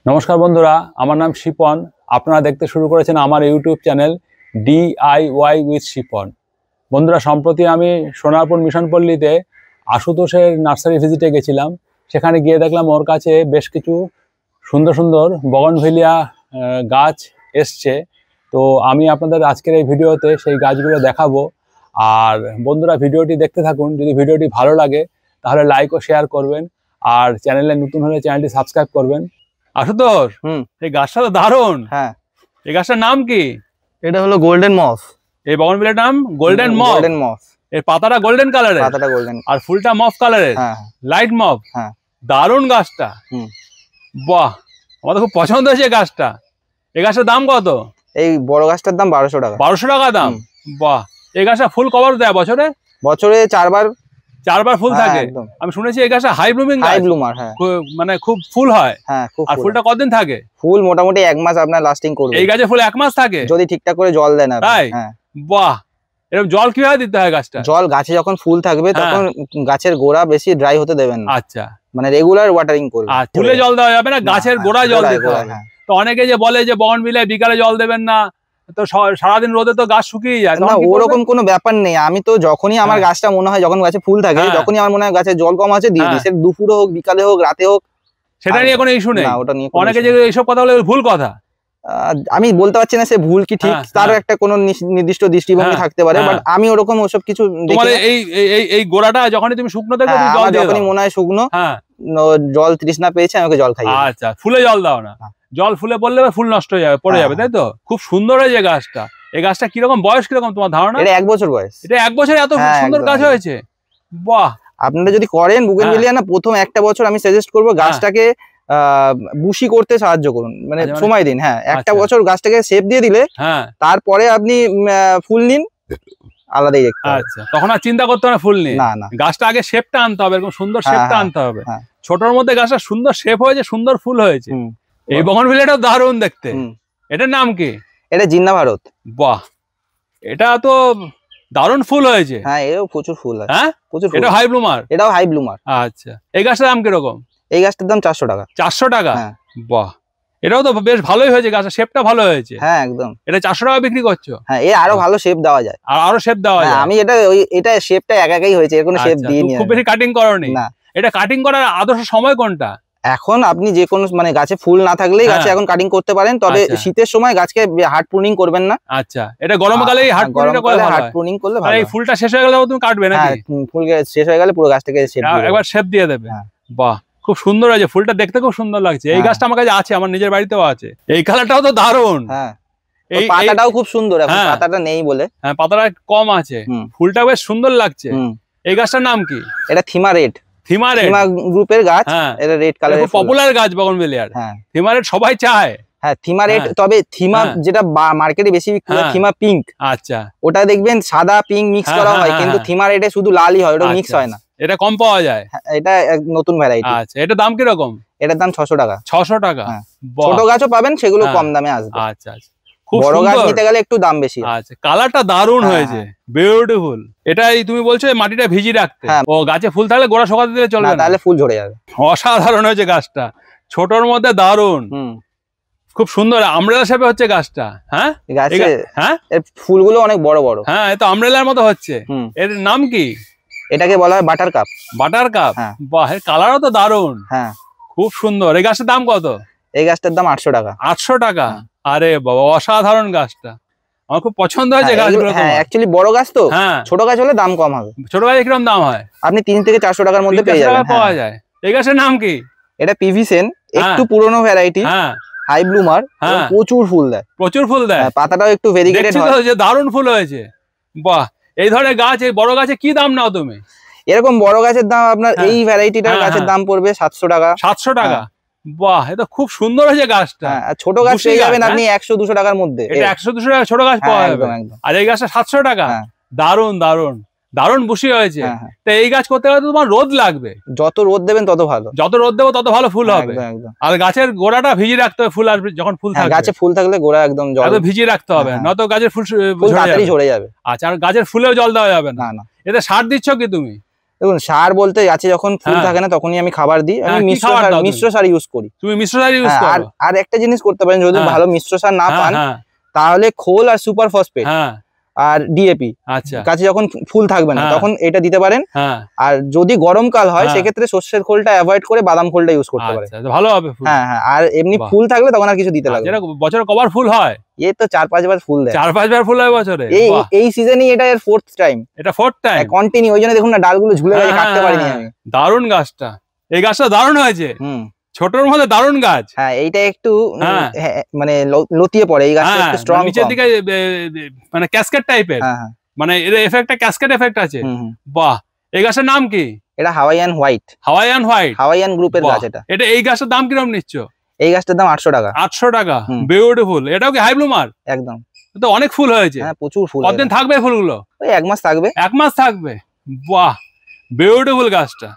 নমস্কার বন্ধুরা, আমার নাম শিপন। আপনারা দেখতে শুরু করেছেন আমার YouTube channel DIY with Shipon. বন্ধুরা, সম্প্রতি আমি সোনারপুর মিশনপল্লীতে আশুতোষের নার্সারি ভিজিটে গেছিলাম। সেখানে গিয়ে দেখলাম ওর কাছে বেশ কিছু সুন্দর সুন্দর বগনভিলিয়া গাছ এসছে। তো আমি আপনাদের আজকের এই ভিডিওতে সেই গাছগুলো দেখাবো। আর বন্ধুরা, ভিডিওটি দেখতে থাকুন। যদি ভিডিওটি ভালো লাগে তাহলে লাইক ও শেয়ার করবেন, আর চ্যানেলে নতুন হলে চ্যানেলটি সাবস্ক্রাইব করবেন। আশুতোষ, এই গাছটা তো দারুণ। হ্যাঁ, এই গাছটার নাম কি? এটা হলো গোল্ডেন মস। এই বগনভিলিয়ার নাম গোল্ডেন মস। এর পাতাটা গোল্ডেন কালারের, পাতাটা গোল্ডেন আর ফুলটা মফ কালারের। হ্যাঁ, লাইট মফ। হ্যাঁ, দারুণ গাছটা। বাহ, আমার তো খুব পছন্দ হয়েছে গাছটা। এই গাছটার দাম কত? এই বড় গাছটার দাম 1200 টাকা। 1200 টাকা দাম। বাহ, এই গাছটা ফুল কভার দেয় বছরে? বছরে 4 বার ফুল থাকে। আমি শুনেছি এই গাছটা হাই ব্লুমিং, হাই ব্লুমার। হ্যাঁ, মানে খুব ফুল হয়। হ্যাঁ, খুব। আর ফুলটা কতদিন থাকে? ফুল মোটামুটি 1 মাস আপনার লাস্টিং করবে। এই গাছে ফুল 1 মাস থাকে যদি ঠিকঠাক করে জল দেন আপনি। তাই? হ্যাঁ। বাহ, এরকম জল কিভাবে দিতে হয় গাছটা? জল গাছে যখন ফুল থাকবে তখন গাছের গোড়া বেশি ড্রাই হতে দেবেন না। আচ্ছা, মানে রেগুলার ওয়াটারিং করবে। আর ফুলে জল দেওয়া যাবে না, গাছের গোড়ায় জল দিতে হবে। তো অনেকে যে বলে যে বগনভিলিয়ায় বিকালে জল দেবেন না, তো সারাদিন রোদে তো গাছ শুকিয়ে যায়। না, ওরকম কোনো ব্যাপার নেই। আমি তো যখনই আমার গাছটা মনে হয়, যখন গাছে ফুল থাকে, যখনই আমার মনে হয় গাছে জল কম আছে, দিয়ে দিই। সে দুপুরে হোক, বিকালে হোক, রাতে হোক, সেটা নিয়ে কোনো ইস্যু নেই। অনেকে যে এইসব কথা বলে ভুল কথা। আমি বলতে পারছি না সে ভুল কি ঠিক, তার একটা কোনো নির্দিষ্ট দৃষ্টিভঙ্গি থাকতে পারে, বাট আমি ওরকম ওসব কিছু দেখি না। এই গোড়াটা যখনই তুমি শুকনো দেখো, তুমি জল দিও। যখনই মনে হয় শুকনো, জল তৃষ্ণা পেয়েছে, আমাকে জল খাই। আচ্ছা, ফুলে জল দাও না। জল ফুলে পড়লে ফুল নষ্ট হয়ে যাবে, পড়ে যাবে, তাই তো? খুব সুন্দর হয়েছে গাছটা। এই গাছটা কিরকম বয়স, কিরকম তোমার ধারণা? এটা 1 বছর বয়স। এটা 1 বছরে এত সুন্দর গাছ হয়েছে? বাহ। আপনারা যদি করেন বুগেনভিলিয়া, না, প্রথম 1টা বছর আমি সাজেস্ট করবো গাছটাকে বুশি করতে সাহায্য করুন, মানে সময় দিন। হ্যাঁ, 1টা বছর গাছটাকে শেপ দিয়ে দিলে তারপরে আপনি ফুল নিন, আলাদাই দেখতে হবে। আচ্ছা, তখন আর চিন্তা করতে হবে না ফুল নিয়ে। না, গাছটা আগে শেপটা আনতে হবে, এরকম সুন্দর শেপটা আনতে হবে। ছোটর মধ্যে গাছটা সুন্দর শেপ হয়েছে, সুন্দর ফুল হয়েছে। এই বগনভিলিয়াটাও দারুণ দেখতে। এটার নাম কি? এটা জিন্না ভারত। বাহ, এটা তো দারুণ ফুল হয়েছে। হ্যাঁ, এও প্রচুর ফুল আছে। হ্যাঁ, প্রচুর। এটা হাই ব্লুমার? এটাও হাই ব্লুমার। আচ্ছা, এই গাছটার দাম কিরকম? এই গাছটার দাম 400 টাকা। 400 টাকা? বাহ, এটাও তো বেশ ভালোই হয়েছে, গাছটা শেপটা ভালো হয়েছে। হ্যাঁ, একদম। এটা 400 টাকা বিক্রি করছো? হ্যাঁ, এর আরো ভালো শেপ দেওয়া যায়। আর আরো শেপ দেওয়া যায়? আমি এটা শেপটা একাই হয়েছে, এর কোনো শেপ দিইনি। খুব বেশি কাটিং করোনি? না। এটা কাটিং করার আদর্শ সময় কোনটা? এখন আপনি যে কোনো, মানে গাছে ফুল না থাকলেই গাছে এখন কাটিং করতে পারেন, তবে শীতের সময় গাছকে হার্ড প্রুনিং করবেন না। আচ্ছা, এটা গরমকালেই হার্ড প্রুনিং করলে ভালো। এই ফুলটা শেষ হয়ে গেলে তুমি কাটবে নাকি? হ্যাঁ, ফুল শেষ হয়ে গেলে পুরো গাছটাকে একবার শেপ দিয়ে দেবে। বাহ, খুব সুন্দর হয়েছে। ফুলটা দেখতে খুব সুন্দর লাগছে। এই গাছটা আমার কাছে আছে, আমার নিজের বাড়িতেও আছে। এই কালারটাও তো দারুণ। হ্যাঁ, এই পাতাটাও খুব সুন্দর। এখন পাতাটা নেই বলে। হ্যাঁ, পাতাটা কম আছে। ফুলটা বেশ সুন্দর লাগছে। এই গাছটার নাম কি? এটা থিমা রেড। থিমা গ্রুপের গাছ। এটা রেড কালারের পপুলার গাছ বগনভিলিয়ার। থিমা রেড সবাই চায়। হ্যাঁ, থিমা রেড। তবে থিমা যেটা মার্কেটে বেশি বিক্রি হয়, থিমা পিঙ্ক। আচ্ছা, ওটা দেখবেন সাদা পিঙ্ক মিক্স করা হয়, কিন্তু থিমা রেডে শুধু লালই হয়, ওটা মিক্স হয় না। এটা কম পাওয়া যায়। এটা নতুন ভ্যারাইটি। আচ্ছা, এটা দাম কি রকম? এটার দাম 600 টাকা। 600 টাকা? ছোট গাছও পাবেন, সেগুলো কম দামে আসবে। আচ্ছা আচ্ছা, খুব বড় গাছ নিতে গেলে একটু দাম বেশি। আচ্ছা, কালারটা দারুণ হয়েছে, বিউটিফুল। এটাই তুমি বলছো মাটিটা ভিজিয়ে রাখতে? ও, গাছে ফুল থাকলে গোড়া শুকাতে দিলে চলবে না? তাহলে ফুল ঝরে যাবে। অসাধারণ হয়েছে গাছটা, ছোটর মধ্যে দারুণ, খুব সুন্দর। আমব্রেলা শেপে হচ্ছে গাছটা। হ্যাঁ, হ্যাঁ, এর ফুলগুলো অনেক বড় বড়। হ্যাঁ, এই তো আমব্রেলার মতো হচ্ছে। এর নাম কি? এটাকে বলা হয় বাটার কাপ। Butter cup? বাহ, এর কালারও তো দারুণ। হ্যাঁ, খুব সুন্দর। এই গাছটার দাম কত? এই গাছটার দাম 800 টাকা। 800 টাকা? আরে বাবা, অসাধারণ গাছটা, আমার খুব পছন্দ হয়েছে গাছগুলো। হ্যাঁ, অ্যাকচুয়ালি বড় গাছ তো। ছোট গাছ হলে দাম কম হবে। ছোট গাছে কিরকম দাম হয়? আপনি 300 থেকে 400 টাকার মধ্যে পেয়ে যাবেন। পাওয়া যায়। এই গাছের নাম কি? এটা পিভিসেন, একটু পুরনো ভ্যারাইটি। হাই ব্লুমার, প্রচুর ফুল দেয়। প্রচুর ফুল দেয়? পাতাটাও একটু ভেরিগেটেড হয়। যে দারুণ ফুল হয়েছে। বাহ, এই ধরনের গাছ, এই বড় গাছে কি দাম নাও তুমি? এরকম বড় গাছের দাম আপনার এই ভ্যারাইটিটার গাছের দাম পড়বে 700 টাকা। 700 টাকা? বাহ, এটা খুব সুন্দর হয়েছে গাছটা। ছোট গাছ পেয়ে যাবেন আপনি 100-200 টাকার মধ্যে। এটা 100-200 টাকা ছোট গাছ পাওয়া যাবে। আর এই গাছটা 700 টাকা? দারুণ দারুণ দারুণ বুশি হয়েছে। তো এই গাছ করতে গেলে তোমার রোদ লাগবে, যত রোদ দেবেন তত ভালো। যত রোদ দেবো তত ভালো ফুল হবে। আর গাছের গোড়াটা ভিজিয়ে রাখতে হবে, ফুল আসবে যখন ফুল থাকবে। গাছে ফুল থাকলে গোড়া একদম ভিজিয়ে রাখতে হবে, নয়তো গাছের ফুল তাড়াতাড়ি ঝরে যাবে। আচ্ছা, আর গাছের ফুলেও জল দেওয়া যাবে না? এতে সার দিচ্ছ কি তুমি? দেখুন সার বলতে গাছে যখন ফুল থাকে না তখনই আমি খাবার দিই, আমি মিশ্র সার ইউজ করি। তুমি মিশ্র সার ইউজ করো? আর একটা জিনিস করতে পারেন, যদি ভালো মিশ্র সার না পান তাহলে খোল আর সুপার ফসফেট আর ডিএপি, আচ্ছা, গাছে যখন ফুল থাকবে না তখন এটা দিতে পারেন। আর যদি গরমকাল হয় সেক্ষেত্রে সর্ষের খোলটা অ্যাভয়েড করে বাদাম খোলটা ইউজ করতে পারেন, ভালো হবে। হ্যাঁ হ্যাঁ, আর এমনি ফুল থাকলে তখন আর কিছু দিতে লাগবে না। বছরে কবার ফুল হয়? এই তো 4-5 বার ফুল দেয়। 4-5 বার ফুল হয় বছরে? এই সিজনেই এটা এর 4th টাইম। এটা 4th টাইম কন্টিনিউ, ওই জন্য দেখুন না ডালগুলো ঝুলে গেছে, কাটতে পারিনি আমি। দারুণ গাছটা, এই গাছটা দারুণ হয়েছে। ছোটর মধ্যে দারুণ গাছ। হ্যাঁ, এইটা একটু মানে লতিয়ে পড়ে, এই গাছটা একটু স্ট্রং, নিচের দিকে মানে ক্যাসকেড টাইপের, মানে এর এফেক্টটা ক্যাসকেড এফেক্ট আছে। বাহ, এই গাছের নাম কি? এটা Hawaiian white. Hawaiian white, Hawaiian গ্রুপের গাছ এটা। এই গাছের দাম কিরকম নিচ্ছ? এই গাছটার দাম 800 টাকা। 800 টাকা, বিউটিফুল। এটাও কি হাই ব্লুমার? একদম, তো অনেক ফুল হয়েছে। হ্যাঁ, প্রচুর ফুল। কতদিন থাকবে ফুলগুলো? ওই 1 মাস থাকবে। 1 মাস থাকবে। বাহ, বিউটিফুল গাছটা।